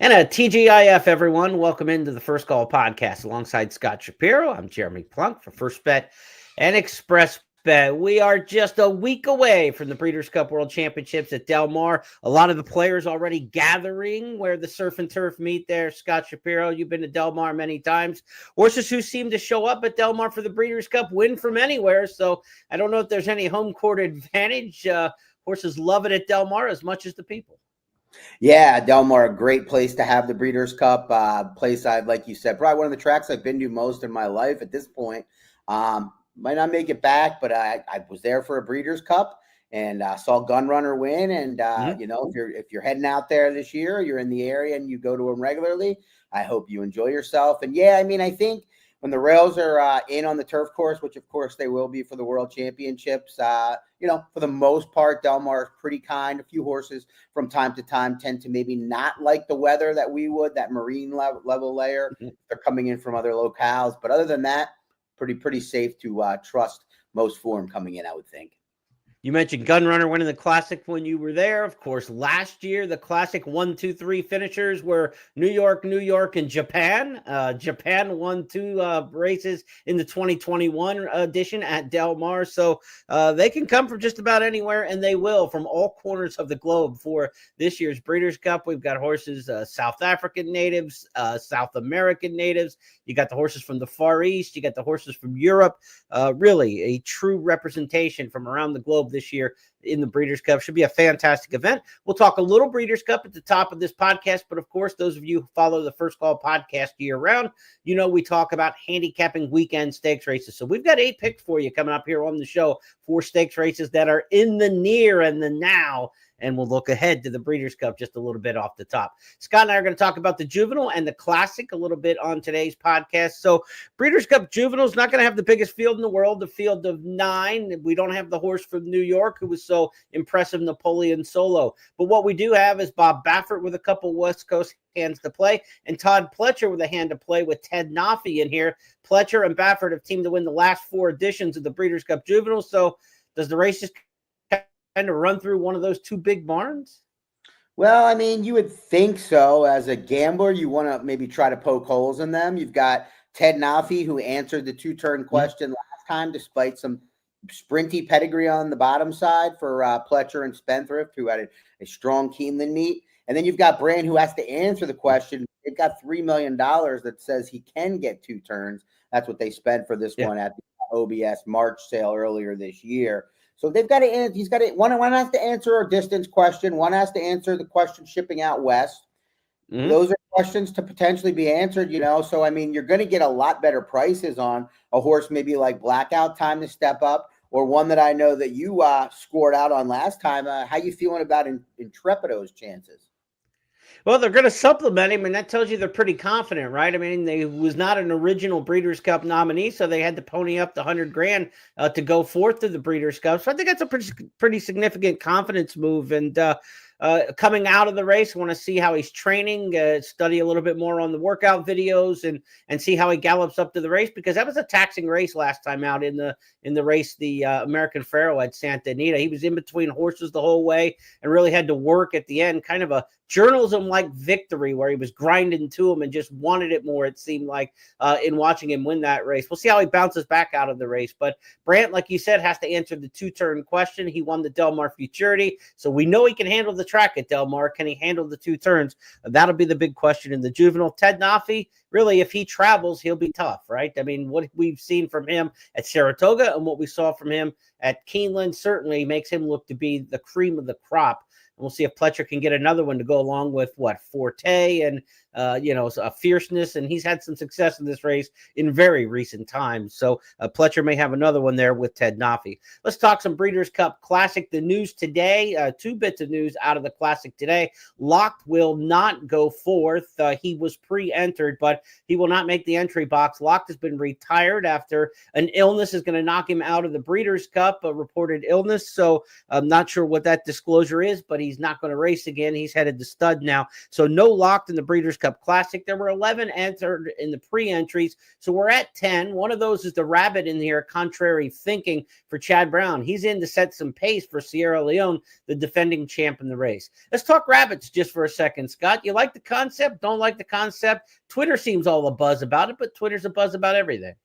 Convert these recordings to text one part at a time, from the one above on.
And a TGIF, everyone. Welcome into the First Call podcast alongside Scott Shapiro. I'm Jeremy Plonk for First Bet and Express Bet. We are just a week away from the Breeders' Cup World Championships at Del Mar. A lot of the players already gathering where the surf and turf meet there. Scott Shapiro, you've been to Del Mar many times. Horses who seem to show up at Del Mar for the Breeders' Cup win from anywhere. So I don't know if there's any home court advantage. Horses love it at Del Mar as much as the people. Yeah, Del Mar, a great place to have the Breeders' Cup. Place like you said, probably one of the tracks I've been to most in my life at this point. Might not make it back, but I was there for a Breeders' Cup and saw Gun Runner win. And if you're heading out there this year, you're in the area and you go to them regularly, I hope you enjoy yourself. And yeah, I mean, I think when the rails are in on the turf course, which of course they will be for the World Championships, for the most part, Del Mar is pretty kind. A few horses from time to time tend to maybe not like the weather that we would, that marine level layer. They're coming in from other locales. But other than that, pretty safe to trust most form coming in, I would think. You mentioned Gun Runner winning the Classic when you were there. Of course, last year, the Classic 1, 2, 3 finishers were New York, and Japan. Japan won 2 races in the 2021 edition at Del Mar. So they can come from just about anywhere, and they will, from all corners of the globe for this year's Breeders' Cup. We've got horses, South African natives, South American natives. You got the horses from the Far East. You got the horses from Europe. Really a true representation from around the globe this year in the Breeders' Cup. Should be a fantastic event. We'll talk a little Breeders' Cup at the top of this podcast, but of course, those of you who follow the First Call podcast year round, we talk about handicapping weekend stakes races. So we've got 8 picks for you coming up here on the show for stakes races that are in the near and the now. And we'll look ahead to the Breeders' Cup just a little bit off the top. Scott and I are going to talk about the Juvenile and the Classic a little bit on today's podcast. So Breeders' Cup Juvenile is not going to have the biggest field in the world, the field of 9. We don't have the horse from New York who was so impressive, Napoleon Solo. But what we do have is Bob Baffert with a couple West Coast hands to play, and Todd Pletcher with a hand to play with Ted Nafi in here. Pletcher and Baffert have teamed to win the last 4 editions of the Breeders' Cup Juvenile. So does the race just to run through one of those 2 big barns? Well, I mean, you would think so. As a gambler, you want to maybe try to poke holes in them. You've got Ted Nafi, who answered the 2-turn question last time, despite some sprinty pedigree on the bottom side for Pletcher and Spendthrift, who had a strong Keeneland meet. And then you've got Brand, who has to answer the question. They've got $3 million that says he can get 2 turns. That's what they spent for this one at the OBS March sale earlier this year. So they've got to answer. He's got to one has to answer a distance question. One has to answer the question shipping out west. Those are questions to potentially be answered, So I mean, you're going to get a lot better prices on a horse, maybe like Blackout Time to step up, or one that I know that you scored out on last time. How you feeling about Intrepido's chances? Well, they're going to supplement him, and that tells you they're pretty confident, right? I mean, they was not an original Breeders' Cup nominee, so they had to pony up the $100,000 to go forth to the Breeders' Cup. So I think that's a pretty significant confidence move. And coming out of the race, I want to see how he's training, study a little bit more on the workout videos, and see how he gallops up to the race, because that was a taxing race last time out in the race, the American Pharaoh at Santa Anita. He was in between horses the whole way and really had to work at the end, kind of a journalism-like victory where he was grinding to him and just wanted it more, it seemed like, in watching him win that race. We'll see how he bounces back out of the race. But Brandt, like you said, has to answer the 2-turn question. He won the Del Mar Futurity, so we know he can handle the track at Del Mar. Can he handle the 2 turns? That'll be the big question in the Juvenile. Ted Nafi, really, if he travels, he'll be tough, right? I mean, what we've seen from him at Saratoga and what we saw from him at Keeneland certainly makes him look to be the cream of the crop. And we'll see if Pletcher can get another one to go along with Forte and a fierceness, and he's had some success in this race in very recent times. So Pletcher may have another one there with Ted Nafi. Let's talk some Breeders' Cup Classic. The news today, 2 bits of news out of the Classic today. Locke will not go forth. He was pre-entered, but he will not make the entry box. Locke has been retired after an illness is going to knock him out of the Breeders' Cup, a reported illness. So I'm not sure what that disclosure is, but he's not going to race again. He's headed to stud now. So no locked in the Breeders' Cup Classic. There were 11 entered in the pre-entries. So we're at 10. One of those is the rabbit in here, contrary thinking for Chad Brown. He's in to set some pace for Sierra Leone, the defending champ in the race. Let's talk rabbits just for a second, Scott. You like the concept? Don't like the concept? Twitter seems all a buzz about it, but Twitter's a buzz about everything.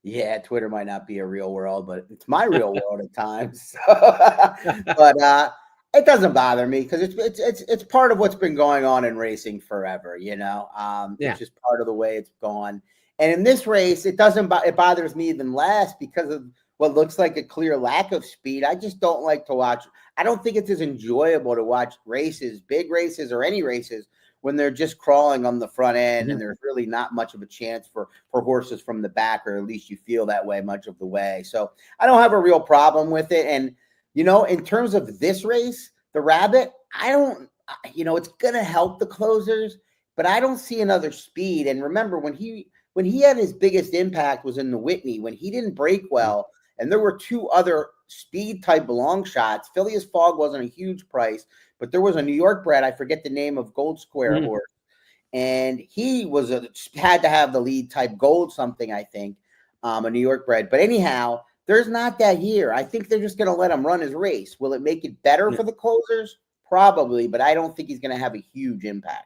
Yeah, Twitter might not be a real world, but it's my real world at times. But it doesn't bother me because it's part of what's been going on in racing forever. It's just part of the way it's gone. And in this race, it bothers me even less because of what looks like a clear lack of speed. I just don't like to watch. I don't think it's as enjoyable to watch races, big races or any races, when they're just crawling on the front end and there's really not much of a chance for horses from the back, or at least you feel that way much of the way. So I don't have a real problem with it. And, in terms of this race, the rabbit, it's going to help the closers, but I don't see another speed. And remember, when he had his biggest impact was in the Whitney, when he didn't break well, and there were two other speed type long shots. Phileas Fogg wasn't a huge price, but there was a New York bred, I forget the name of Gold Square horse, and he had to have the lead type Gold something, I think, a New York bred. But anyhow, there's not that here. I think they're just going to let him run his race. Will it make it better for the closers? Probably, but I don't think he's going to have a huge impact.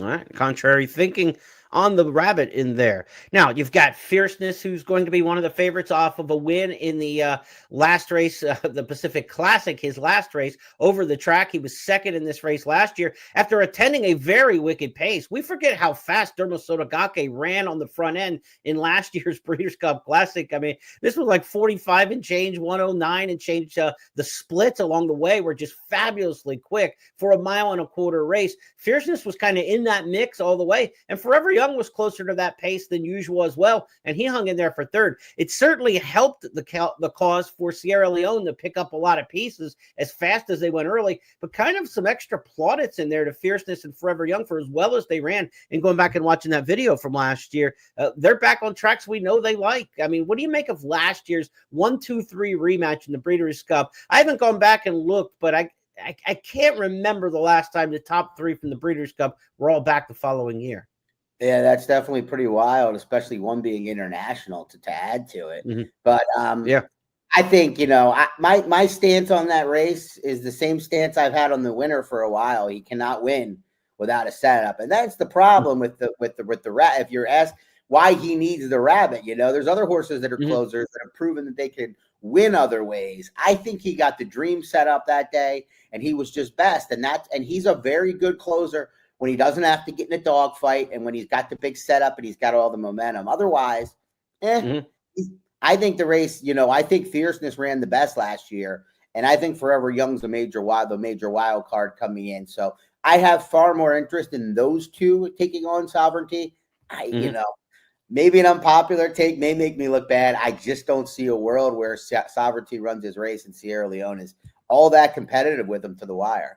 All right. Contrary thinking on the rabbit in there. Now, you've got Fierceness, who's going to be one of the favorites off of a win in the last race, the Pacific Classic, his last race over the track. He was second in this race last year after attending a very wicked pace. We forget how fast Dermo Sotogake ran on the front end in last year's Breeders' Cup Classic. I mean, this was like 45 and change, 109 and change. The splits along the way were just fabulously quick for a 1.25 mile race. Fierceness was kind of in that mix all the way, and Forever Young was closer to that pace than usual as well, and he hung in there for third. It certainly helped the cause for Sierra Leone to pick up a lot of pieces as fast as they went early, but kind of some extra plaudits in there to Fierceness and Forever Young for as well as they ran. And going back and watching that video from last year, they're back on tracks we know they like. I mean, what do you make of last year's 1-2-3 rematch in the Breeders' Cup? I haven't gone back and looked, but I can't remember the last time the top three from the Breeders' Cup were all back the following year. Yeah, that's definitely pretty wild, especially one being international to add to it. But I think, my stance on that race is the same stance I've had on the winner for a while. He cannot win without a setup. And that's the problem with the rat. If you're asked why he needs the rabbit, there's other horses that are closers that have proven that they can win other ways. I think he got the dream set up that day, and he was just best. And he's a very good closer when he doesn't have to get in a dogfight and when he's got the big setup and he's got all the momentum. Otherwise, I think the race, I think Fierceness ran the best last year, and I think Forever Young's the major wild card coming in. So I have far more interest in those two taking on Sovereignty. Maybe an unpopular take may make me look bad. I just don't see a world where Sovereignty runs his race and Sierra Leone is all that competitive with him to the wire.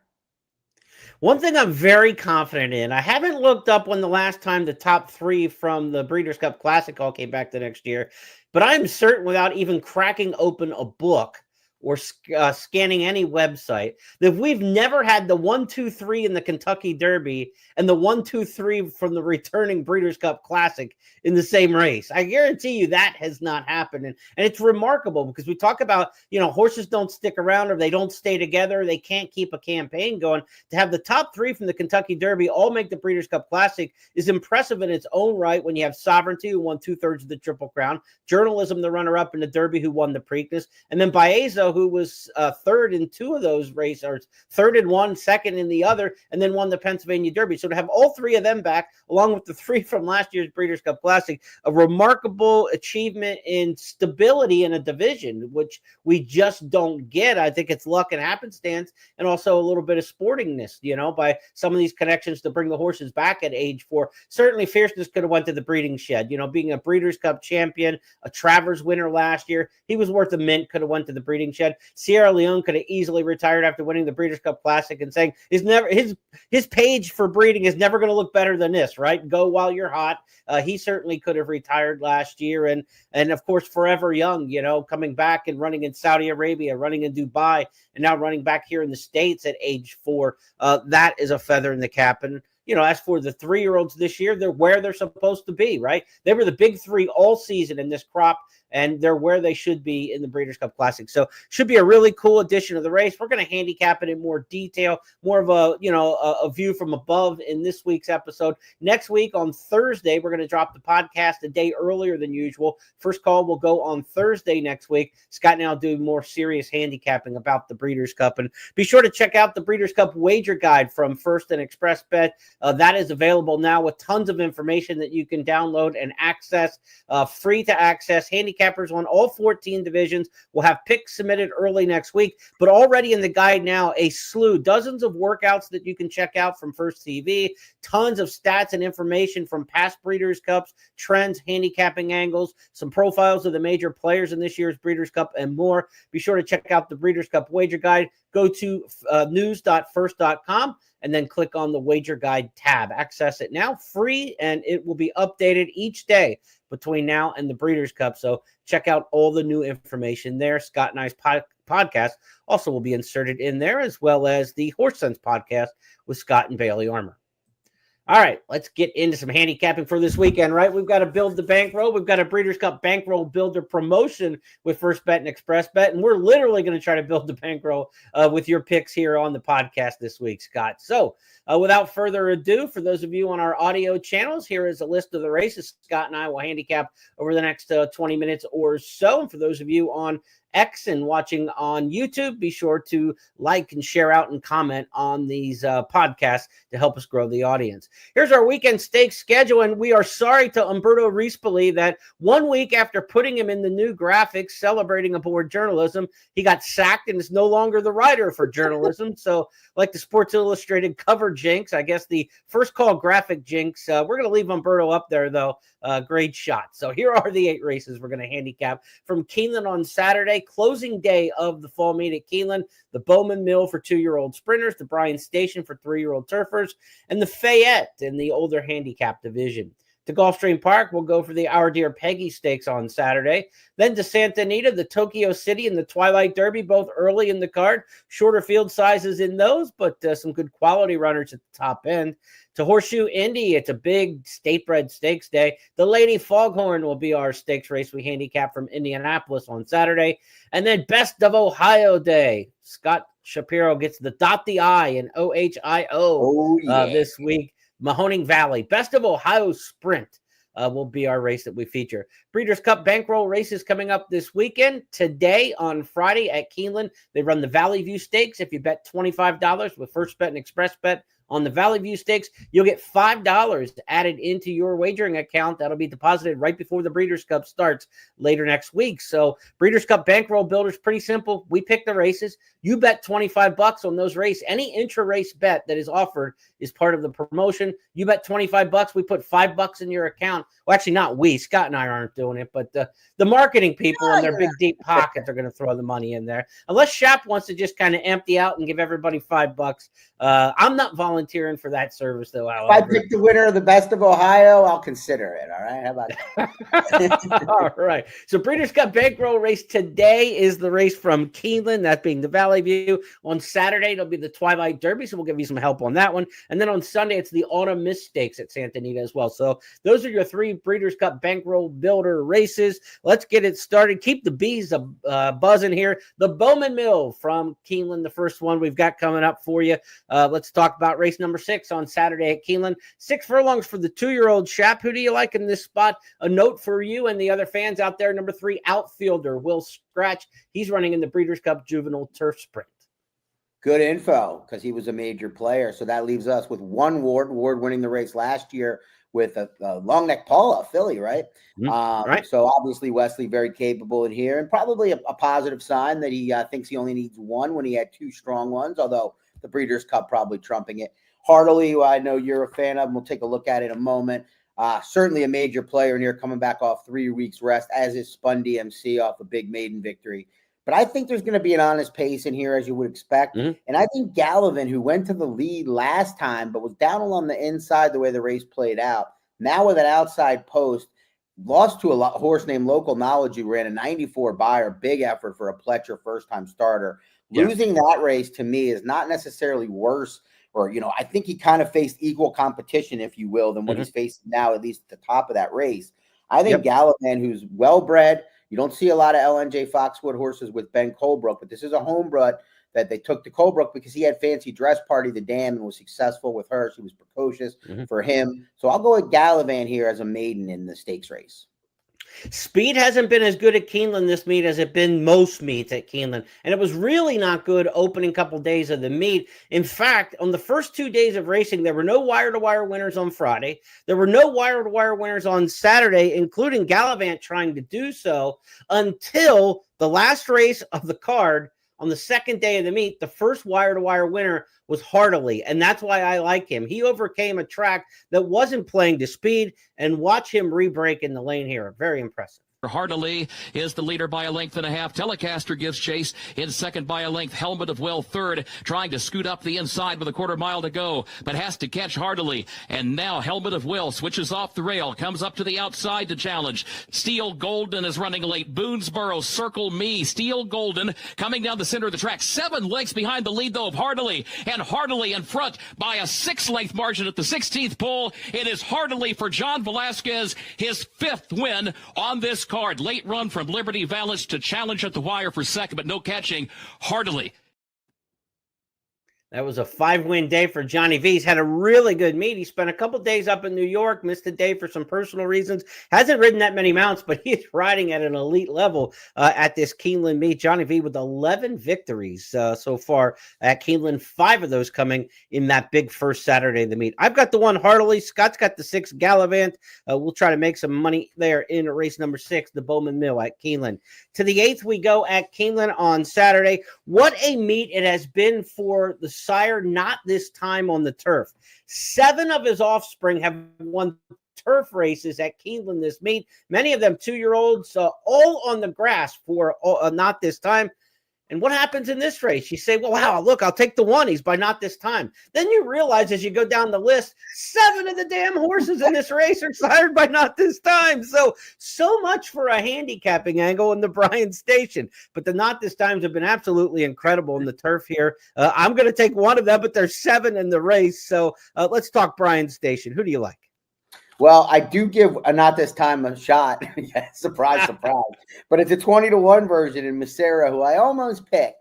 One thing I'm very confident in, I haven't looked up when the last time the top three from the Breeders' Cup Classic all came back the next year, but I'm certain without even cracking open a book or scanning any website that we've never had the 1-2-3 in the Kentucky Derby and the 1-2-3 from the returning Breeders' Cup Classic in the same race. I guarantee you that has not happened. And it's remarkable because we talk about, horses don't stick around or they don't stay together. They can't keep a campaign going. To have the top three from the Kentucky Derby all make the Breeders' Cup Classic is impressive in its own right when you have Sovereignty, who won 2/3 of the Triple Crown, Journalism, the runner-up in the Derby, who won the Preakness, and then Baeza, who was third in two of those races, or third in one, second in the other, and then won the Pennsylvania Derby. So to have all three of them back, along with the three from last year's Breeders' Cup Classic, a remarkable achievement in stability in a division, which we just don't get. I think it's luck and happenstance, and also a little bit of sportingness, by some of these connections to bring the horses back at age 4. Certainly Fierceness could have went to the breeding shed, being a Breeders' Cup champion, a Travers winner last year. He was worth a mint, could have went to the breeding shed. shed. Sierra Leone could have easily retired after winning the Breeders' Cup Classic and saying his page for breeding is never going to look better than this, right? Go while you're hot. He certainly could have retired last year, and of course, Forever Young, coming back and running in Saudi Arabia, running in Dubai, and now running back here in the States at age 4. That is a feather in the cap. And as for the 3-year-olds this year, they're where they're supposed to be, right? They were the big 3 all season in this crop, and they're where they should be in the Breeders' Cup Classic. So should be a really cool edition of the race. We're going to handicap it in more detail, more of a view from above in this week's episode. Next week on Thursday, we're going to drop the podcast a day earlier than usual. First call will go on Thursday next week. Scott and I'll do more serious handicapping about the Breeders' Cup. And be sure to check out the Breeders' Cup wager guide from First and Express Bet. That is available now with tons of information that you can download and access, free to access. Handicappers on all 14 divisions will have picks submitted early next week, but already in the guide now, a slew, dozens of workouts that you can check out from First TV, tons of stats and information from past Breeders' Cups, trends, handicapping angles, some profiles of the major players in this year's Breeders' Cup, and more. Be sure to check out the Breeders' Cup wager guide. Go to news.first.com and then click on the wager guide tab. Access it now, free, and it will be updated each day between now and the Breeders' Cup. So check out all the new information there. Scott and I's podcast also will be inserted in there, as well as the Horse Sense podcast with Scott and Bailey Armour. All right, let's get into some handicapping for this weekend, right? We've got to build the bankroll. We've got a Breeders' Cup bankroll builder promotion with First Bet and Express Bet, and we're literally going to try to build the bankroll with your picks here on the podcast this week, Scott. So without further ado, for those of you on our audio channels, here is a list of the races Scott and I will handicap over the next 20 minutes or so. And for those of you on X and watching on YouTube, be sure to like and share out and comment on these podcasts to help us grow the audience. Here's our weekend stakes schedule, and we are sorry to Umberto Rispoli that 1 week after putting him in the new graphics celebrating aboard journalism, he got sacked and is no longer the writer for journalism. So like the Sports Illustrated cover jinx, I guess the first call graphic jinx, we're going to leave Umberto up there, though. Great shot. So here are the 8 races we're going to handicap from Keeneland on Saturday, closing day of the fall meet at Keeneland, the Bowman Mill for 2-year-old sprinters, the Bryan Station for 3-year-old turfers, and the Fayette in the older handicap division. To Gulfstream Park, we'll go for the Our Dear Peggy Stakes on Saturday. Then to Santa Anita, the Tokyo City and the Twilight Derby, both early in the card. Shorter field sizes in those, but some good quality runners at the top end. To Horseshoe Indy, it's a big state-bred stakes day. The Lady Foghorn will be our stakes race we handicap from Indianapolis on Saturday. And then Best of Ohio Day. Scott Shapiro gets the dot the I in OHIO this week. Mahoning Valley, Best of Ohio Sprint will be our race that we feature. Breeders' Cup bankroll races coming up this weekend. Today on Friday at Keeneland, they run the Valley View Stakes. If you bet $25 with First Bet and Express Bet on the Valley View Stakes, you'll get $5 added into your wagering account. That'll be deposited right before the Breeders' Cup starts later next week. So Breeders' Cup bankroll builders, pretty simple. We pick the races. You bet $25 on those races. Any intra-race bet that is offered is part of the promotion. You bet $25. We put $5 in your account. Well, actually, not we. Scott and I aren't doing it, but the marketing people in their big deep pockets are going to throw the money in there. Unless Shap wants to just kind of empty out and give everybody $5. I'm not volunteering for that service, though. If I pick the winner of the Best of Ohio, I'll consider it. All right, how about that? All right. So Breeders' Cup bankroll race today is the race from Keeneland, that being the Valley View. On Saturday, it'll be the Twilight Derby, so we'll give you some help on that one. And then on Sunday, it's the Autumn Mist Stakes at Santa Anita as well. So those are your 3 Breeders' Cup bankroll builder races. Let's get it started. Keep the bees buzzing here. The Bowman Mill from Keeneland, the first one we've got coming up for you. Let's talk about race number 6 on Saturday at Keeneland. 6 furlongs for the 2-year-old Shap. Who do you like in this spot? A note for you and the other fans out there. Number 3, outfielder Will Scratch. He's running in the Breeders' Cup Juvenile Turf Sprint. Good info, because he was a major player. So that leaves us with one Ward winning the race last year with a long neck Paula, Philly, right? Right. So obviously Wesley very capable in here, and probably a positive sign that he thinks he only needs one when he had 2 strong ones, although the Breeders' Cup probably trumping it. Heartily, who I know you're a fan of, and we'll take a look at it in a moment. Certainly a major player in here, coming back off 3 weeks rest, as is Spun DMC off a big maiden victory. But I think there's going to be an honest pace in here, as you would expect. Mhm. And I think Gallivan, who went to the lead last time but was down along the inside the way the race played out, now with an outside post, lost to a horse named Local Knowledge who ran a 94 buyer, big effort for a Pletcher first-time starter. Yeah. Losing that race to me is not necessarily worse, or, I think he kind of faced equal competition, if you will, than what he's facing now, at least at the top of that race. I think Gallivan, who's well-bred, you don't see a lot of LNJ Foxwood horses with Ben Colebrook, but this is a homebred that they took to Colebrook because he had Fancy Dress Party the dam and was successful with her. She was precocious for him. So I'll go with Gallivan here as a maiden in the stakes race. Speed hasn't been as good at Keeneland this meet as it been most meets at Keeneland. And it was really not good opening couple days of the meet. In fact, on the first 2 days of racing, there were no wire-to-wire winners on Friday. There were no wire-to-wire winners on Saturday, including Gallivant trying to do so, until the last race of the card on the second day of the meet. The first wire-to-wire winner was Heartily, and that's why I like him. He overcame a track that wasn't playing to speed, and watch him re-break in the lane here. Very impressive. Heartily is the leader by a length and a half. Telecaster gives chase in second by a length. Helmet of Will third, trying to scoot up the inside with a quarter mile to go, but has to catch Heartily. And now Helmet of Will switches off the rail, comes up to the outside to challenge. Steel Golden is running late. Boonesboro, Circle Me. Steel Golden coming down the center of the track. 7 lengths behind the lead, though, of Heartily. And Heartily in front by a 6-length margin at the 16th pole. It is Heartily for John Velasquez, his 5th win on this card. Late run from Liberty Valance to challenge at the wire for second, but no catching. Heartily. That was a 5-win day for Johnny V. He's had a really good meet. He spent a couple days up in New York, missed a day for some personal reasons. Hasn't ridden that many mounts, but he's riding at an elite level at this Keeneland meet. Johnny V with 11 victories so far at Keeneland, 5 of those coming in that big first Saturday of the meet. I've got the one Heartily. Scott's got the 6 Gallivant. We'll try to make some money there in race number 6, the Bowman Mill at Keeneland. To the 8th, we go at Keeneland on Saturday. What a meet it has been for the sire, not this time on the turf. 7 of his offspring have won turf races at Keeneland this meet. Many of them 2-year-olds, all on the grass for not this time. And what happens in this race? You say, well, wow, look, I'll take the 1. He's by not this time. Then you realize as you go down the list, 7 of the damn horses in this race are sired by not this time. So much for a handicapping angle in the Bryan Station. But the not this times have been absolutely incredible in the turf here. I'm going to take one of them, but there's 7 in the race. So let's talk Bryan Station. Who do you like? Well, I do give a not this time a shot. Yeah, surprise, surprise. But it's a 20-1 version in Macera, who I almost picked.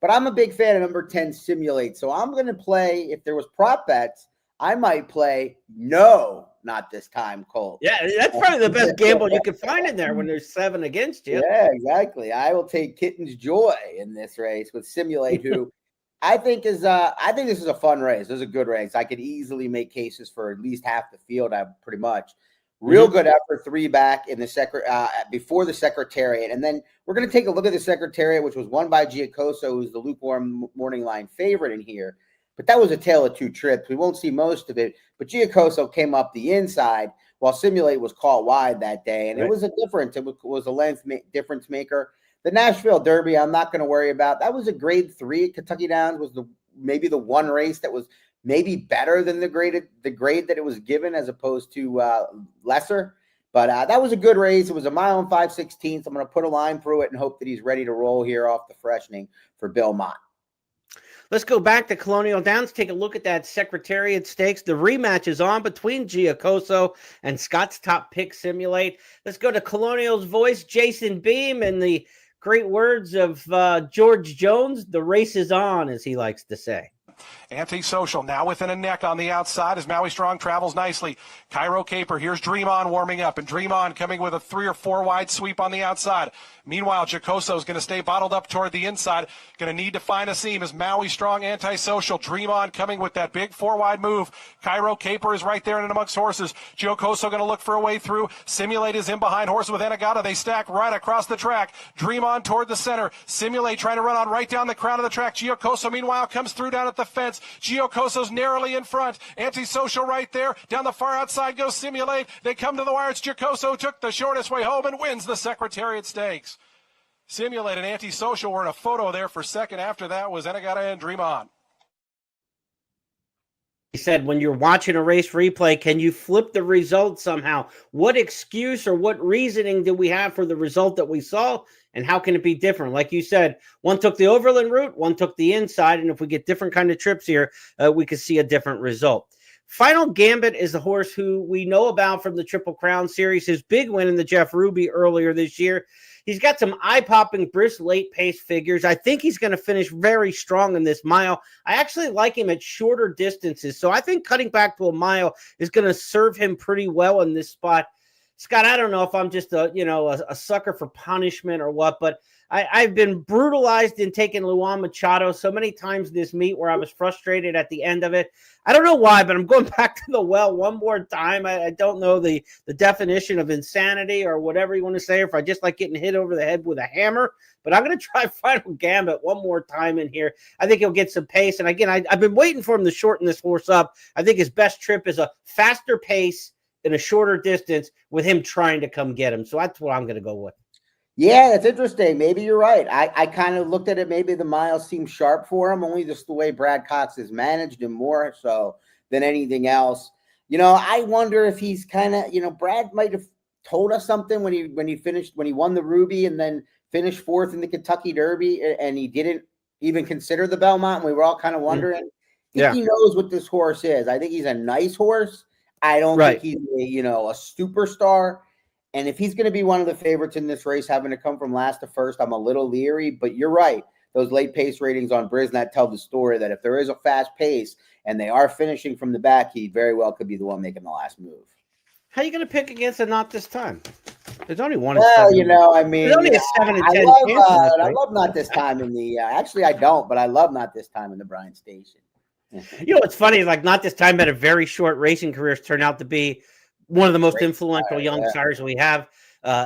But I'm a big fan of number 10, Simulate. So I'm going to play, if there was prop bets, I might play no, not this time, Cole. Yeah, that's probably the best gamble you can find in there when there's 7 against you. Yeah, exactly. I will take Kitten's Joy in this race with Simulate, who I think this is a fun race. This is a good race. I could easily make cases for at least half the field. Pretty much real good effort, 3 back in the before the Secretariat, and then we're going to take a look at the Secretariat, which was won by Giacoso, who's the lukewarm morning line favorite in here. But that was a tale of 2 trips. We won't see most of it. But Giacoso came up the inside while Simulate was caught wide that day, and It was a difference. It was a length difference maker. The Nashville Derby, I'm not going to worry about. That was a grade 3 at Kentucky Downs. Was maybe the one race that was maybe better than the grade that it was given as opposed to lesser. But that was a good race. It was a mile and 5/16. I'm going to put a line through it and hope that he's ready to roll here off the freshening for Bill Mott. Let's go back to Colonial Downs, take a look at that Secretariat Stakes. The rematch is on between Giacoso and Scott's top pick, Simulate. Let's go to Colonial's voice, Jason Beam, and the great words of George Jones. The race is on, as he likes to say. Antisocial now within a neck on the outside as Maui Strong travels nicely. Cairo Caper, here's Dream On warming up, and Dream On coming with a 3 or 4 wide sweep on the outside. Meanwhile, Giacoso is going to stay bottled up toward the inside. Going to need to find a seam as Maui Strong Antisocial. Dream On coming with that big 4 wide move. Cairo Caper is right there and amongst horses. Giacoso going to look for a way through. Simulate is in behind horse with Anagata. They stack right across the track. Dream On toward the center. Simulate trying to run on right down the crown of the track. Giacoso meanwhile comes through down at the fence. Giacoso's narrowly in front. Antisocial right there. Down the far outside goes Simulate. They come to the wire. It's Giacoso took the shortest way home and wins the Secretariat Stakes. Simulate an antisocial. We're in a photo there for second. After that was Enagata and Dream On. He said, when you're watching a race replay, can you flip the result somehow? What excuse or what reasoning do we have for the result that we saw? And how can it be different? Like you said, one took the overland route, one took the inside. And if we get different kind of trips here, we could see a different result. Final Gambit is the horse who we know about from the Triple Crown Series, his big win in the Jeff Ruby earlier this year. He's got some eye-popping, brisk, late-pace figures. I think he's going to finish very strong in this mile. I actually like him at shorter distances, so I think cutting back to a mile is going to serve him pretty well in this spot. Scott, I don't know if I'm just a sucker for punishment or what, but I've been brutalized in taking Luan Machado so many times this meet where I was frustrated at the end of it. I don't know why, but I'm going back to the well one more time. I don't know the definition of insanity or whatever you want to say, or if I just like getting hit over the head with a hammer. But I'm going to try Final Gambit one more time in here. I think he'll get some pace. And again, I've been waiting for him to shorten this horse up. I think his best trip is a faster pace in a shorter distance with him trying to come get him. So that's what I'm going to go with. Yeah, that's interesting. Maybe you're right. I kind of looked at it. Maybe the miles seem sharp for him, only just the way Brad Cox has managed him more so than anything else. I wonder if he's kind of, Brad might have told us something when he won the Ruby and then finished fourth in the Kentucky Derby, and he didn't even consider the Belmont. And we were all kind of wondering. I think he knows what this horse is. I think he's a nice horse. I don't think he's a superstar. And if he's going to be one of the favorites in this race, having to come from last to first, I'm a little leery. But you're right. Those late pace ratings on Brisnet tell the story that if there is a fast pace and they are finishing from the back, he very well could be the one making the last move. How are you going to pick against a Not This Time? There's only one. Well, there's only a 7 and 10 I love Not This Time in the. Actually, I don't, but I love Not This Time in the Bryan Station. What's funny is like Not This Time had a very short racing career. Turned out to be one of the most influential young sires we have.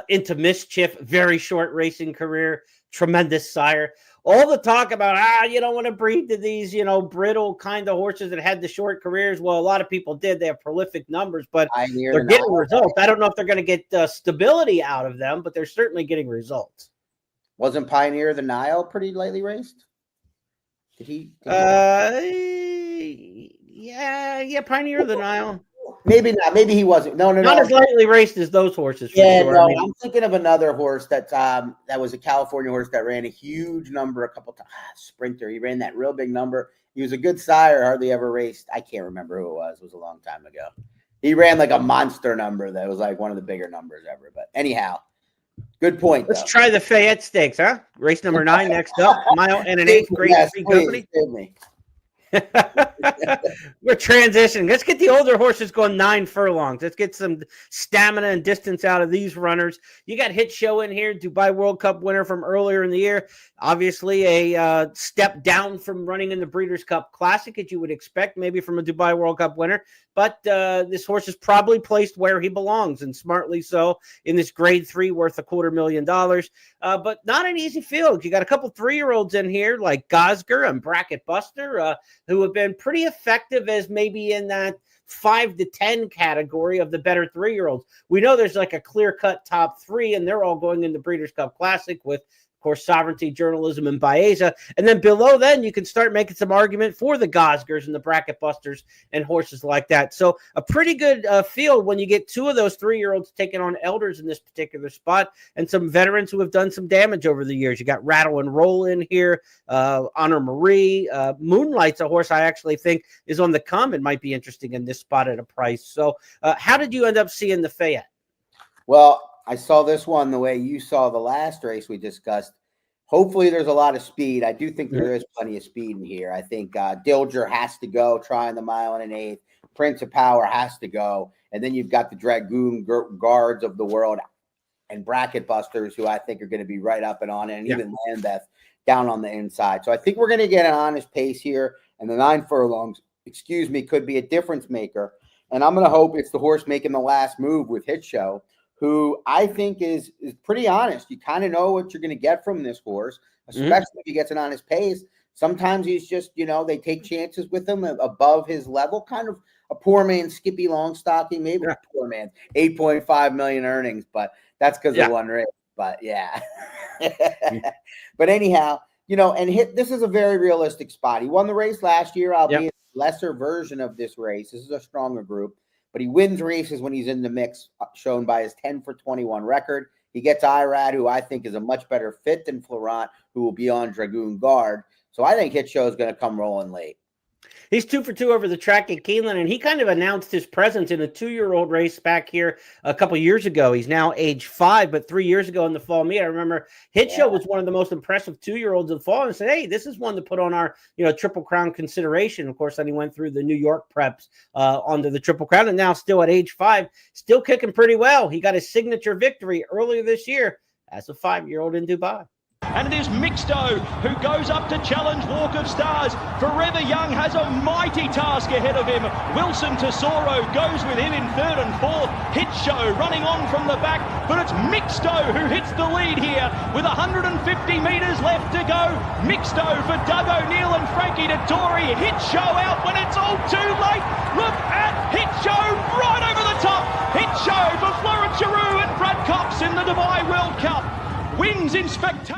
Into Mischief, very short racing career, tremendous sire. All the talk about, you don't want to breed to these, brittle kind of horses that had the short careers. Well, a lot of people did. They have prolific numbers, but they're getting results. I don't know if they're going to get stability out of them, but they're certainly getting results. Wasn't Pioneer of the Nile pretty lightly raced? Did he? Yeah, Pioneer of the Nile. Maybe not. Maybe he wasn't. No. Not as lightly raced as those horses. Yeah, sure. No. I'm thinking of another horse that was a California horse that ran a huge number a couple times. Sprinter. He ran that real big number. He was a good sire. Hardly ever raced. I can't remember who it was. It was a long time ago. He ran like a monster number that was like one of the bigger numbers ever. But anyhow, good point. Let's try the Fayette Stakes, huh? Race number 9 next up. Mile and an eighth. Great Free Company. We're transitioning. Let's get the older horses going 9 furlongs. Let's get some stamina and distance out of these runners. You got Hit Show in here, Dubai World Cup winner from earlier in the year. Obviously a step down from running in the Breeders' Cup Classic, as you would expect, maybe from a Dubai World Cup winner. But this horse is probably placed where he belongs, and smartly so, in this grade 3 worth $250,000. But not an easy field. You got a couple 3-year-olds in here like Gosger and Bracket Buster, who have been pretty effective as maybe in that 5 to 10 category of the better 3-year-olds. We know there's like a clear-cut top 3, and they're all going in the Breeders' Cup Classic with, of course, Sovereignty, Journalism, and Baeza. And then below then, you can start making some argument for the Gosgers and the Bracket Busters and horses like that. So a pretty good field when you get 2 of those 3-year-olds taking on elders in this particular spot, and some veterans who have done some damage over the years. You got Rattle and Roll in here, Honor Marie. Moonlight's a horse I actually think is on the come and might be interesting in this spot at a price. So how did you end up seeing the Fayette? Well, I saw this one the way you saw the last race we discussed. Hopefully there's a lot of speed. I do think there is plenty of speed in here. I think Dilger has to go, trying the mile and an eighth. Prince of Power has to go. And then you've got the Dragoon Guards of the world and Bracket Busters, who I think are going to be right up and on it, and even Lambeth down on the inside. So I think we're going to get an honest pace here, and the 9 furlongs, could be a difference maker. And I'm going to hope it's the horse making the last move with Hit Show, who I think is pretty honest. You kind of know what you're going to get from this horse, especially if he gets an honest pace. Sometimes he's just, they take chances with him above his level, kind of a poor man Skippy Longstocking, maybe a poor man, 8.5 million earnings, but that's because of one race. but yeah. But anyhow, this is a very realistic spot. He won the race last year, albeit lesser version of this race. This is a stronger group, but he wins races when he's in the mix, shown by his 10-for-21 record. He gets Irad, who I think is a much better fit than Florent, who will be on Dragoon Guard. So I think Hit Show is going to come rolling late. He's 2 for 2 over the track at Keeneland, and he kind of announced his presence in a 2-year-old race back here a couple years ago. He's now age 5, but 3 years ago in the fall meet, I remember Hit Show was one of the most impressive 2-year-olds of the fall, and said, hey, this is one to put on our Triple Crown consideration. Of course, then he went through the New York preps onto the Triple Crown, and now still at age 5, still kicking pretty well. He got his signature victory earlier this year as a 5-year-old in Dubai. And it is Mixto who goes up to challenge Walk of Stars. Forever Young has a mighty task ahead of him. Wilson Tesoro goes with him in 3rd and 4th. Hit Show running on from the back, but it's Mixto who hits the lead here with 150 metres left to go. Mixto for Doug O'Neill and Frankie Dettori. Hit Show out when it's all too late. Look at Hit Show right over the top. Hit Show for Florent Giroux and Brad Cox in the Dubai World Cup. Wins in spectacular.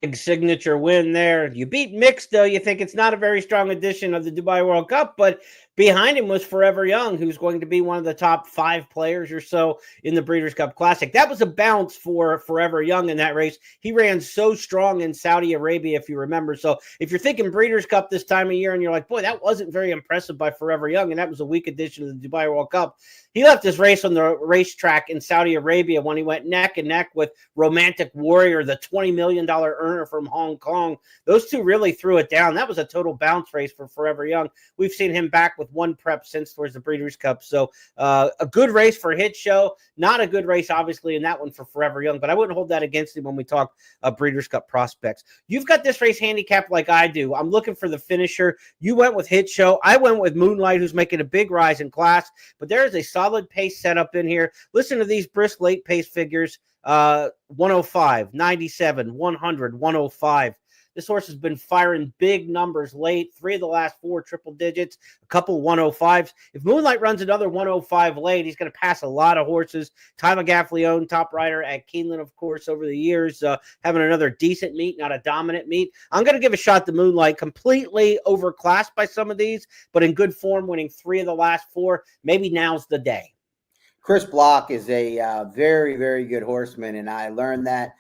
Big signature win there. You beat Mixed, though. You think it's not a very strong edition of the Dubai World Cup, but behind him was Forever Young, who's going to be one of the top 5 players or so in the Breeders' Cup Classic. That was a bounce for Forever Young in that race. He ran so strong in Saudi Arabia, if you remember. So if you're thinking Breeders' Cup this time of year and you're like, boy, that wasn't very impressive by Forever Young, and that was a weak edition of the Dubai World Cup, he left his race on the racetrack in Saudi Arabia when he went neck and neck with Romantic Warrior, the $20 million earner from Hong Kong. Those two really threw it down. That was a total bounce race for Forever Young. We've seen him back with one prep since towards the Breeders' Cup. So a good race for Hit Show. Not a good race, obviously, in that one for Forever Young, but I wouldn't hold that against him when we talk Breeders' Cup prospects. You've got this race handicapped like I do. I'm looking for the finisher. You went with Hit Show. I went with Moonlight, who's making a big rise in class, but there is a solid pace setup in here. Listen to these brisk late pace figures. 105, 97, 100, 105. This horse has been firing big numbers late. 3 of the last 4 triple digits, a couple 105s. If Moonlight runs another 105 late, he's going to pass a lot of horses. Ty McGaffley, top rider at Keeneland, of course, over the years, having another decent meet, not a dominant meet. I'm going to give a shot to Moonlight, completely overclassed by some of these, but in good form, winning 3 of the last 4. Maybe now's the day. Chris Block is a very, very good horseman, and I learned that,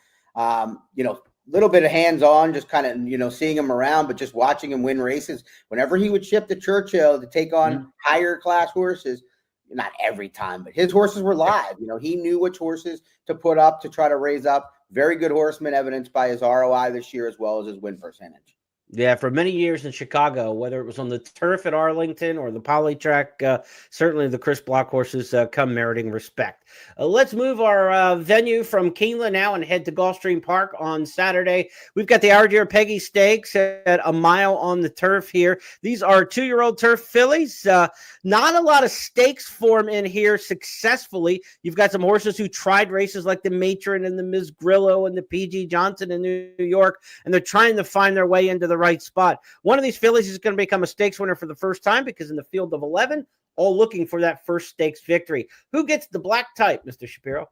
little bit of hands-on, just kind of, seeing him around, but just watching him win races. Whenever he would ship to Churchill to take on higher class horses, not every time, but his horses were live. He knew which horses to put up to try to raise up. Very good horseman, evidenced by his ROI this year as well as his win percentage. Yeah, for many years in Chicago, whether it was on the turf at Arlington or the poly track, certainly the Chris Block horses come meriting respect. Let's move our venue from Keeneland now and head to Gulfstream Park on Saturday. We've got the Our Dear Peggy Stakes at a mile on the turf here. These are 2-year-old turf fillies. Not a lot of stakes form in here successfully. You've got some horses who tried races like the Matron and the Ms. Grillo and the P.G. Johnson in New York, and they're trying to find their way into the right spot. One of these fillies is going to become a stakes winner for the first time because in the field of 11, all looking for that first stakes victory. Who gets the black type, Mr. Shapiro?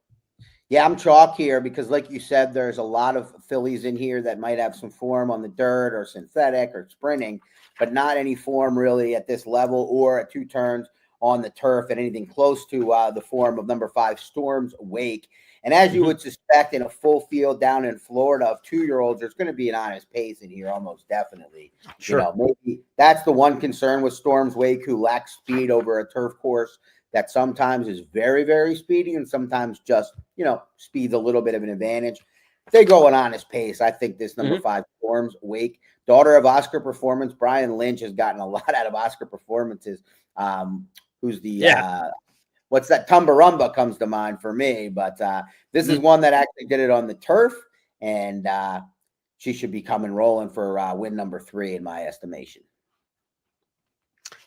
Yeah, I'm chalk here because, like you said, there's a lot of fillies in here that might have some form on the dirt or synthetic or sprinting, but not any form really at this level or at 2 turns on the turf and anything close to the form of number 5, Storm's Wake. And as you would suspect in a full field down in Florida of 2-year-olds, there's going to be an honest pace in here, almost definitely. Sure. Maybe that's the one concern with Storm's Wake, who lacks speed over a turf course that sometimes is very, very speedy and sometimes just, speed's a little bit of an advantage. If they go an honest pace, I think this number 5, Storm's Wake, daughter of Oscar Performance. Brian Lynch has gotten a lot out of Oscar Performances. Who's the what's that? Tumbarumba comes to mind for me, but this is one that actually did it on the turf, and she should be coming rolling for win number 3 in my estimation.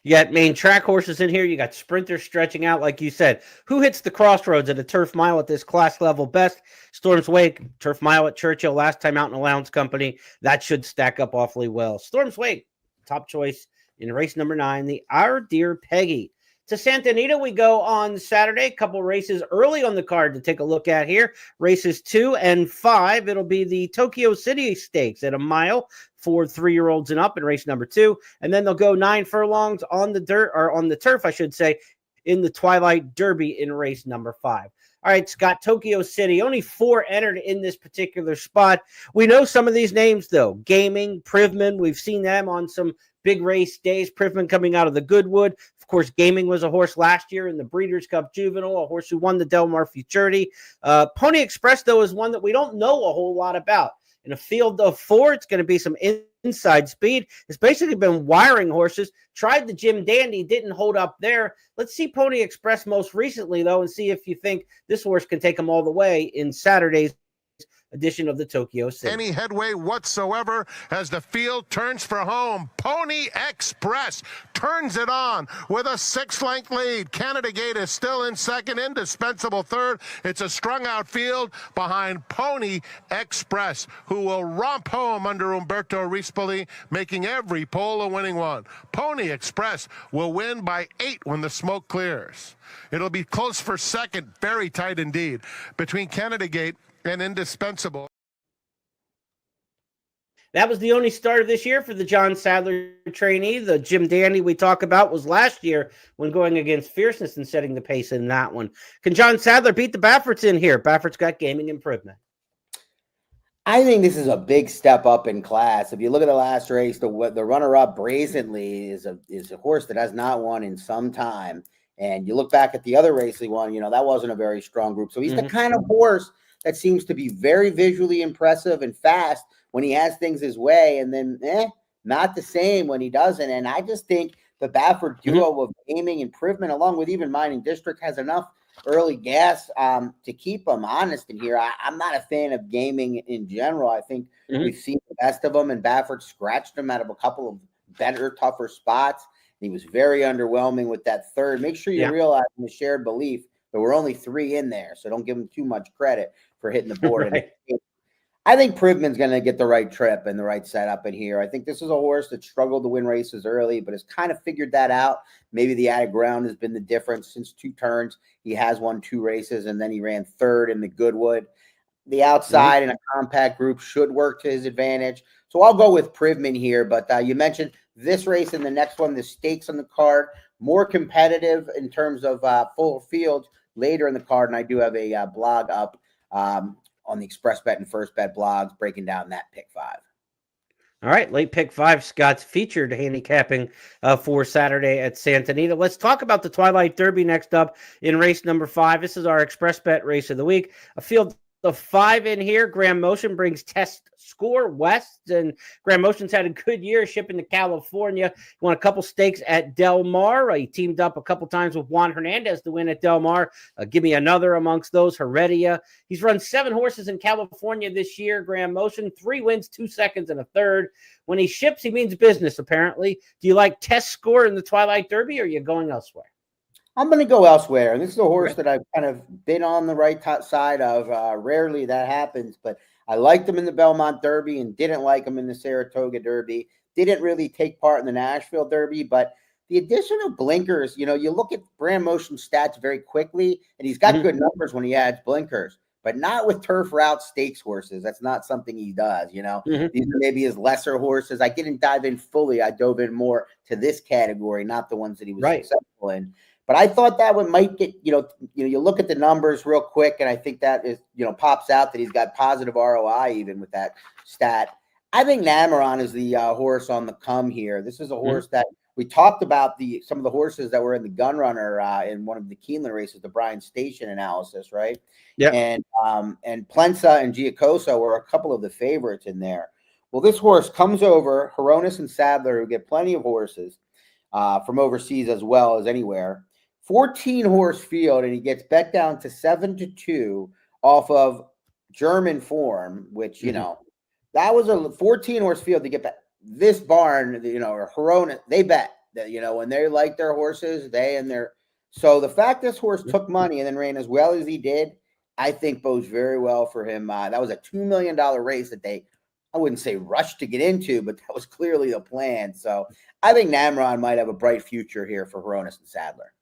You got main track horses in here. You got sprinters stretching out, like you said. Who hits the crossroads at a turf mile at this class level best? Storm's Wake, turf mile at Churchill, last time out in Allowance Company. That should stack up awfully well. Storm's Wake, top choice in race number 9, the Our Dear Peggy. To Santa Anita, we go on Saturday. A couple races early on the card to take a look at here. Races 2 and 5. It'll be the Tokyo City Stakes at a mile for 3-year-olds and up in race number 2. And then they'll go 9 furlongs on the dirt, or on the turf, I should say, in the Twilight Derby in race number 5. All right, Scott, Tokyo City, only 4 entered in this particular spot. We know some of these names, though. Gaming, Privman, we've seen them on some big race days. Privman coming out of the Goodwood. Of course, Gaming was a horse last year in the Breeders' Cup Juvenile, a horse who won the Del Mar Futurity. Pony Express, though, is one that we don't know a whole lot about. In a field of 4, it's going to be some inside speed. It's basically been wiring horses. Tried the Jim Dandy, didn't hold up there. Let's see Pony Express most recently, though, and see if you think this horse can take them all the way in Saturday's edition of the Tokyo City. Any headway whatsoever as the field turns for home. Pony Express turns it on with a 6-length lead. Canada Gate is still in second, indispensable third. It's a strung out field behind Pony Express, who will romp home under Umberto Rispoli, making every pole a winning one. Pony Express will win by 8 when the smoke clears. It'll be close for second, very tight indeed, between Canada Gate and indispensable. That was the only start of this year for the John Sadler trainee. The Jim Dandy we talk about was last year when going against Fierceness and setting the pace in that one. Can John Sadler beat the Bafferts in here? Baffert's got gaming improvement. I think this is a big step up in class. If you look at the last race, the runner-up Brazenly is a horse that has not won in some time. And you look back at the other race he won, that wasn't a very strong group. So he's the kind of horse that seems to be very visually impressive and fast when he has things his way, and then not the same when he doesn't. And I just think the Baffert duo of Gaming and Privman, along with even Mining District, has enough early gas to keep them honest in here. I'm not a fan of Gaming in general. I think we've seen the best of them, and Baffert scratched him out of a couple of better, tougher spots. He was very underwhelming with that third. Make sure you realize in the shared belief there were only 3 in there, so don't give him too much credit for hitting the board. Right. I think Privman's going to get the right trip and the right setup in here. I think this is a horse that struggled to win races early, but has kind of figured that out. Maybe the added ground has been the difference since 2 turns. He has won 2 races, and then he ran 3rd in the Goodwood. The outside in a compact group should work to his advantage. So I'll go with Privman here, but you mentioned this race and the next one, the stakes on the card, more competitive in terms of full field later in the card, and I do have a blog up on the Express Bet and First Bet blogs breaking down that pick 5. All right, late pick 5, Scott's featured handicapping for Saturday at Santa Anita. Let's talk about the Twilight Derby next up in race number 5. This is our Express Bet race of the week. A field of 5 in here. Graham Motion brings Test Score West, and Graham Motion's had a good year shipping to California. He won a couple stakes at Del Mar. He teamed up a couple times with Juan Hernandez to win at Del Mar. Give me another amongst those, Heredia. He's run 7 horses in California this year. Graham Motion, 3 wins, 2 seconds, and a third. When he ships, he means business, apparently. Do you like Test Score in the Twilight Derby, or are you going elsewhere? I'm going to go elsewhere, and this is a horse that I've kind of been on the right side of. Rarely that happens, but I liked him in the Belmont Derby and didn't like him in the Saratoga Derby. Didn't really take part in the Nashville Derby, but the addition of blinkers, you look at Graham Motion's stats very quickly, and he's got good numbers when he adds blinkers, but not with turf route stakes horses. That's not something he does, These are maybe his lesser horses. I didn't dive in fully. I dove in more to this category, not the ones that he was successful in. But I thought that one might get, you look at the numbers real quick, and I think that is, pops out that he's got positive ROI even with that stat. I think Nameron is the horse on the come here. This is a horse that we talked about some of the horses that were in the Gun Runner in one of the Keeneland races, the Bryan Station analysis, right? Yeah. And Plensa and Giacoso were a couple of the favorites in there. Well, this horse comes over, Hronis and Sadler, who get plenty of horses from overseas as well as anywhere. 14-horse field, and he gets bet down to 7-2 off of German form, which, that was a 14-horse field to get back. This barn, or Hronis, they bet that, when they like their horses, so the fact this horse took money and then ran as well as he did, I think bodes very well for him. That was a $2 million race that I wouldn't say rushed to get into, but that was clearly the plan. So I think Nameron might have a bright future here for Hronis and Sadler.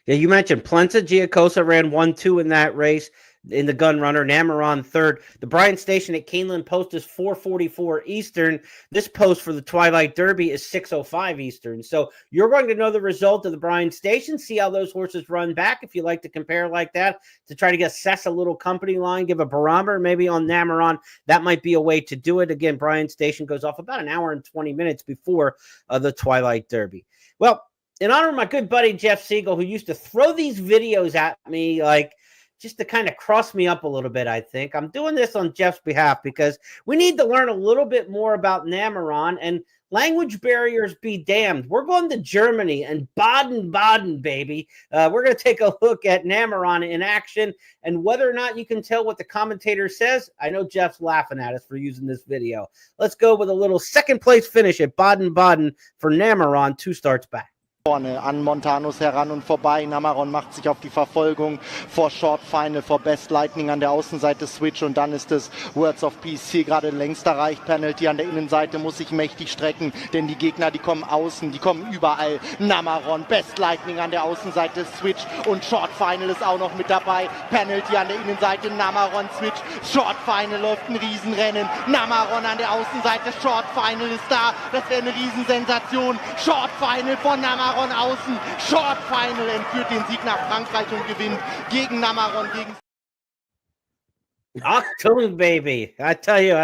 Yeah, you mentioned Plenza Giacosa ran 1-2 in that race in the gun runner. Namaron third. The Bryan Station at Keeneland post is 4:44 Eastern. This post for the Twilight Derby is 6:05 Eastern. So you're going to know the result of the Bryan Station, see how those horses run back if you like to compare like that, to try to assess a little company line, give a barometer maybe on Namaron. That might be a way to do it. Again, Bryan Station goes off about an hour and 20 minutes before the Twilight Derby. Well, in honor of my good buddy Jeff Siegel, who used to throw these videos at me like just to kind of cross me up a little bit, I think I'm doing this on Jeff's behalf because we need to learn a little bit more about Namaron, and language barriers be damned. We're going to Germany and Baden-Baden, baby. We're going to take a look at Namaron in action and whether or not you can tell what the commentator says. I know Jeff's laughing at us for using this video. Let's go with a little second place finish at Baden-Baden for Namaron 2 starts back. Vorne an Montanus heran und vorbei. Namaron macht sich auf die Verfolgung vor Short Final, vor Best Lightning an der Außenseite Switch, und dann ist es Words of Peace hier gerade längst erreicht. Penalty an der Innenseite muss sich mächtig strecken, denn die Gegner, die kommen außen, die kommen überall. Namaron, Best Lightning an der Außenseite Switch und Short Final ist auch noch mit dabei. Penalty an der Innenseite, Namaron, Switch, Short Final läuft ein Riesenrennen. Namaron an der Außenseite, Short Final ist da. Das wäre eine Riesensensation. Short Final von Namaron außen. Short Final entführt den Sieg nach Frankreich und gewinnt gegen Namaron. Octoon, baby. I tell you,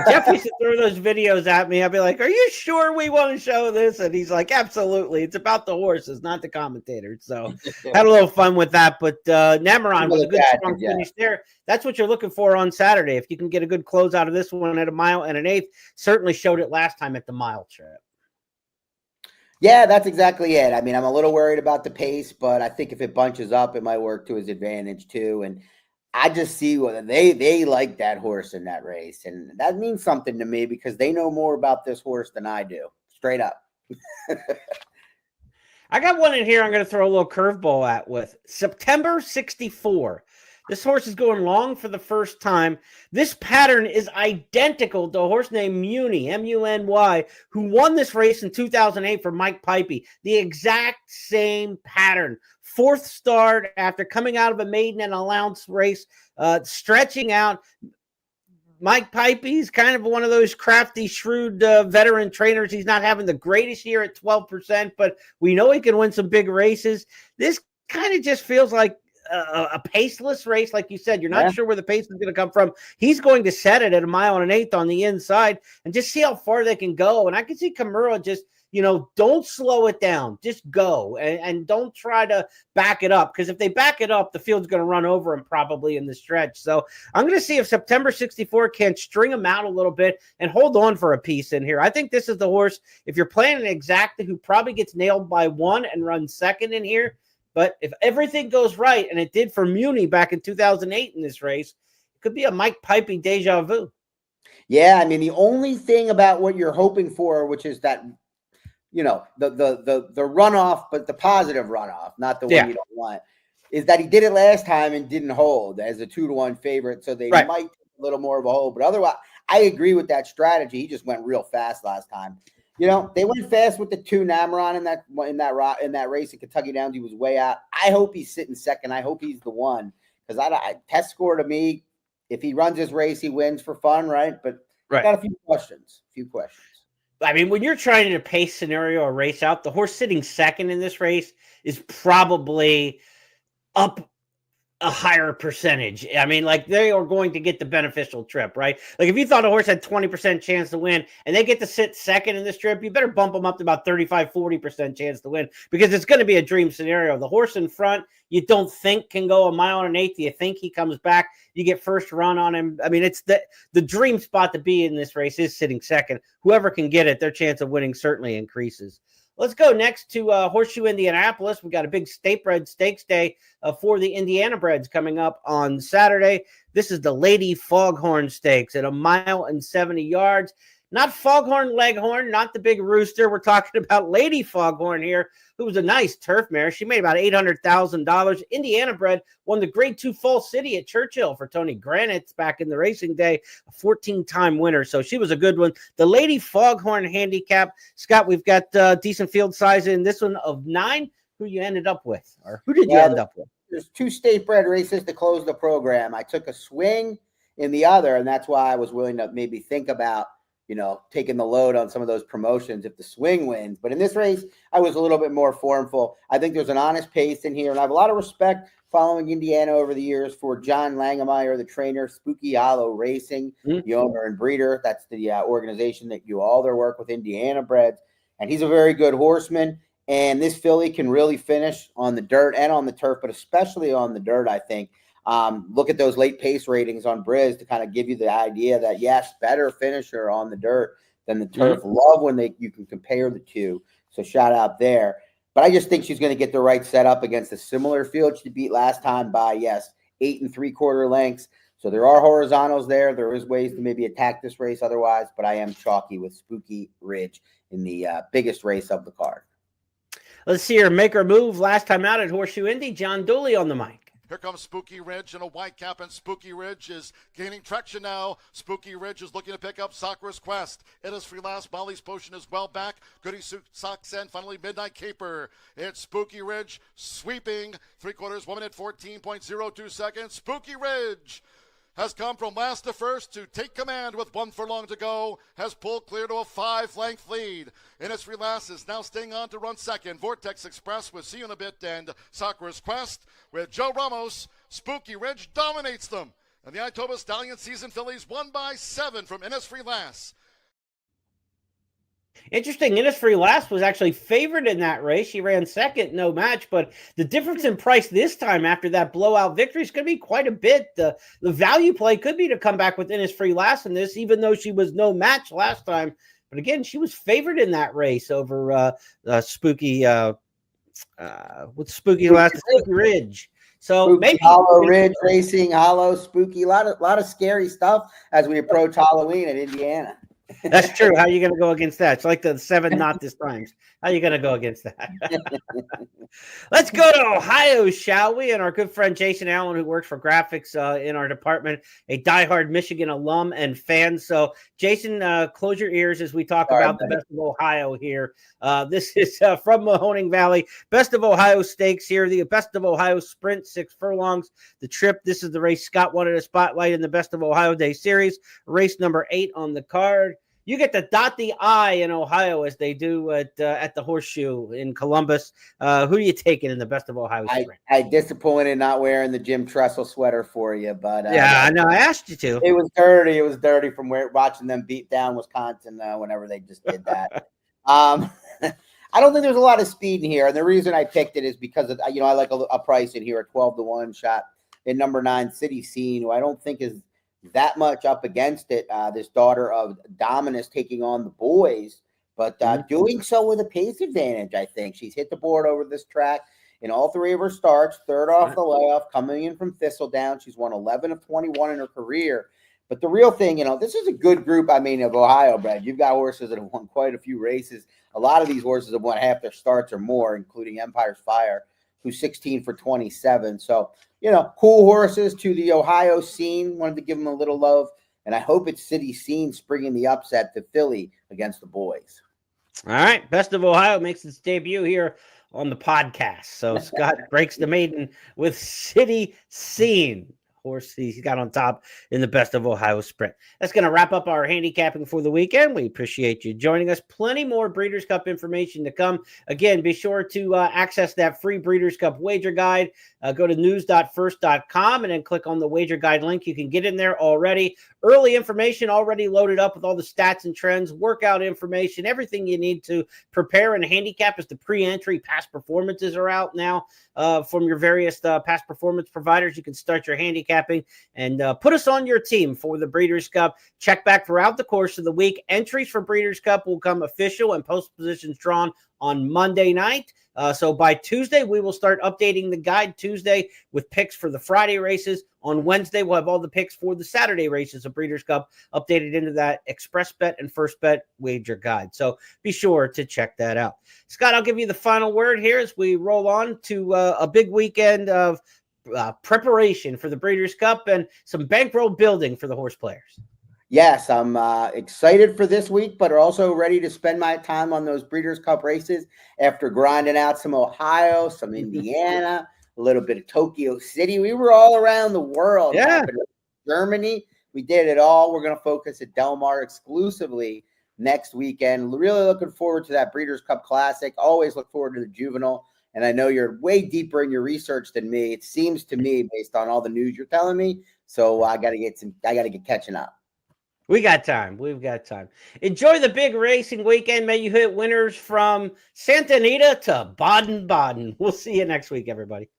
Jeff used to throw those videos at me. I'd be like, are you sure we want to show this? And he's like, absolutely. It's about the horses, not the commentators. So had a little fun with that. But Namaron was a good strong finish there. That's what you're looking for on Saturday. If you can get a good close out of this one at 1 mile and 1/8, certainly showed it last time at the mile trip. Yeah, that's exactly it. I mean, I'm a little worried about the pace, but I think if it bunches up, it might work to his advantage too. And I just see what they like that horse in that race. And that means something to me because they know more about this horse than I do. Straight up. I got one in here I'm going to throw a little curveball at with September 64. This horse is going long for the first time. This pattern is identical to a horse named Muni, M-U-N-Y, who won this race in 2008 for Mike Pipey. The exact same pattern. 4th start after coming out of a maiden and allowance race, stretching out. Mike Pipey's kind of one of those crafty, shrewd veteran trainers. He's not having the greatest year at 12%, but we know he can win some big races. This kind of just feels like a paceless race, like you said. You're not sure where the pace is going to come from. He's going to set it at 1 mile and 1/8 on the inside and just see how far they can go. And I can see Kimura just, don't slow it down. Just go and don't try to back it up, because if they back it up, the field's going to run over him probably in the stretch. So I'm going to see if September 64 can string him out a little bit and hold on for a piece in here. I think this is the horse, if you're playing an exacta, who probably gets nailed by 1 and runs second in here. But if everything goes right, and it did for Muni back in 2008 in this race, it could be a Mike Pipey deja vu. Yeah, I mean, the only thing about what you're hoping for, which is that, the runoff, but the positive runoff, not the one you don't want, is that he did it last time and didn't hold as a 2-1 favorite. So they might take a little more of a hold. But otherwise, I agree with that strategy. He just went real fast last time. They went fast with the 2 Namaron in that race at Kentucky Downs. He was way out. I hope he's sitting second. I hope he's the one, because I test score to me, if he runs his race, he wins for fun, right? But I got a few questions. I mean, when you're trying to pace scenario or race out, the horse sitting second in this race is probably up a higher percentage. I mean, like, they are going to get the beneficial trip, right? Like, if you thought a horse had 20% chance to win and they get to sit second in this trip, you better bump them up to about 35-40% chance to win, because it's going to be a dream scenario. The horse in front, you don't think can go 1 mile and 1/8. You think he comes back, you get first run on him. I mean, it's the dream spot to be in this race is sitting second. Whoever can get it, their chance of winning certainly increases. Let's go next to Horseshoe Indianapolis. We got a big Statebred Stakes Day for the Indiana Breds coming up on Saturday. This is the Lady Foghorn Stakes at 1 mile and 70 yards. Not Foghorn Leghorn, not the big rooster. We're talking about Lady Foghorn here, who was a nice turf mare. She made about $800,000. Indiana bred, won the Grade 2 Fall City at Churchill for Tony Granitz back in the racing day, a 14-time winner. So she was a good one. The Lady Foghorn handicap, Scott, we've got decent field size in this one of 9. who you ended up with, or who did you Well, end up with? There's 2 state bred races to close the program. I took a swing in the other, and that's why I was willing to maybe think about, taking the load on some of those promotions if the swing wins. But in this race, I was a little bit more formful. I think there's an honest pace in here, and I have a lot of respect following Indiana over the years for John Langemeyer, the trainer, Spooky Hollow Racing, the owner and breeder. That's the organization that do all their work with Indiana breds. And he's a very good horseman. And this filly can really finish on the dirt and on the turf, but especially on the dirt, I think. Look at those late pace ratings on Briz to kind of give you the idea that, yes, better finisher on the dirt than the turf. Love when you can compare the two. So shout out there. But I just think she's going to get the right setup against a similar field she beat last time by, 8 3/4 lengths. So there are horizontals there. There is ways to maybe attack this race otherwise, but I am chalky with Spooky Ridge in the biggest race of the card. Let's see her make her move last time out at Horseshoe Indy. John Dooley on the mic. Here comes Spooky Ridge in a white cap, and Spooky Ridge is gaining traction now. Spooky Ridge is looking to pick up Sakura's Quest. It is free last. Molly's Potion is well back. Goody Socks and finally Midnight Caper. It's Spooky Ridge sweeping 3/4, 1 minute 14.02 seconds. Spooky Ridge has come from last to first to take command with 1 furlong to go, has pulled clear to a 5-length lead. Innisfree Lass is now staying on to run second. Vortex Express with See You in a Bit and Sakura's Quest with Joe Ramos. Spooky Ridge dominates them. And the Itoba Stallion Season fillies won by 7 from Innisfree Lass. Interesting. Innisfree Lass was actually favored in that race. She ran second, no match, but the difference in price this time after that blowout victory is going to be quite a bit. The value play could be to come back with Innisfree Lass in this, even though she was no match last time. But again, she was favored in that race over Spooky Ridge. So Spooky maybe Hollow Ridge Racing, Hollow, Spooky, a lot of scary stuff as we approach Halloween at Indiana. That's true. How are you going to go against that? It's like the 7 not this times. How are you going to go against that? Let's go to Ohio, shall we? And our good friend Jason Allen, who works for graphics in our department, a diehard Michigan alum and fan. So, Jason, close your ears as we talk about the Best of Ohio here. This is from Mahoning Valley. Best of Ohio Stakes here. The Best of Ohio Sprint, 6 furlongs. The trip. This is the race Scott wanted a spotlight in the Best of Ohio Day Series. Race number 8 on the card. You get to dot the I in Ohio as they do at the Horseshoe in Columbus. Who are you taking in the Best of Ohio Sprint? I disappointed not wearing the Jim Tressel sweater for you, but yeah, I know. I asked you to. It was dirty. It was dirty from watching them beat down Wisconsin whenever they just did that. I don't think there's a lot of speed in here, and the reason I picked it is because of, I like a price in here, a 12-1 shot in number 9 City Scene, who I don't think is that much up against it. This daughter of Dominus taking on the boys, but doing so with a pace advantage. I think she's hit the board over this track in all 3 of her starts, 3rd off the layoff, coming in from Thistledown. She's won 11 of 21 in her career. But the real thing, this is a good group, of Ohio bred. You've got horses that have won quite a few races. A lot of these horses have won half their starts or more, including Empire's Fire, who's 16 for 27. So, cool horses to the Ohio scene. Wanted to give them a little love. And I hope it's City Scene springing the upset to Philly against the boys. All right. Best of Ohio makes its debut here on the podcast. So Scott breaks the maiden with City Scene. Horse he's got on top in the Best of Ohio Sprint. That's going to wrap up our handicapping for the weekend. We appreciate you joining us. Plenty more Breeders' Cup information to come. Again, be sure to access that free Breeders' Cup wager guide. Go to news.first.com and then click on the wager guide link. You can get in there already. Early information already loaded up with all the stats and trends, workout information, everything you need to prepare and handicap as the pre-entry past performances are out now from your various past performance providers. You can start your handicapping and put us on your team for the Breeders' Cup. Check back throughout the course of the week. Entries for Breeders' Cup will come official and post positions drawn on Monday night. So by Tuesday, we will start updating the guide Tuesday with picks for the Friday races. On Wednesday, we'll have all the picks for the Saturday races of Breeders' Cup updated into that Express Bet and First Bet wager guide. So be sure to check that out. Scott, I'll give you the final word here as we roll on to a big weekend of preparation for the Breeders' Cup and some bankroll building for the horse players. Yes, I'm excited for this week, but also ready to spend my time on those Breeders' Cup races after grinding out some Ohio, some Indiana, a little bit of Tokyo City. We were all around the world. Yeah. Happened in Germany. We did it all. We're going to focus at Del Mar exclusively next weekend. Really looking forward to that Breeders' Cup Classic. Always look forward to the Juvenile. And I know you're way deeper in your research than me. It seems to me, based on all the news you're telling me. So I got to get catching up. We got time. We've got time. Enjoy the big racing weekend. May you hit winners from Santa Anita to Baden-Baden. We'll see you next week, everybody.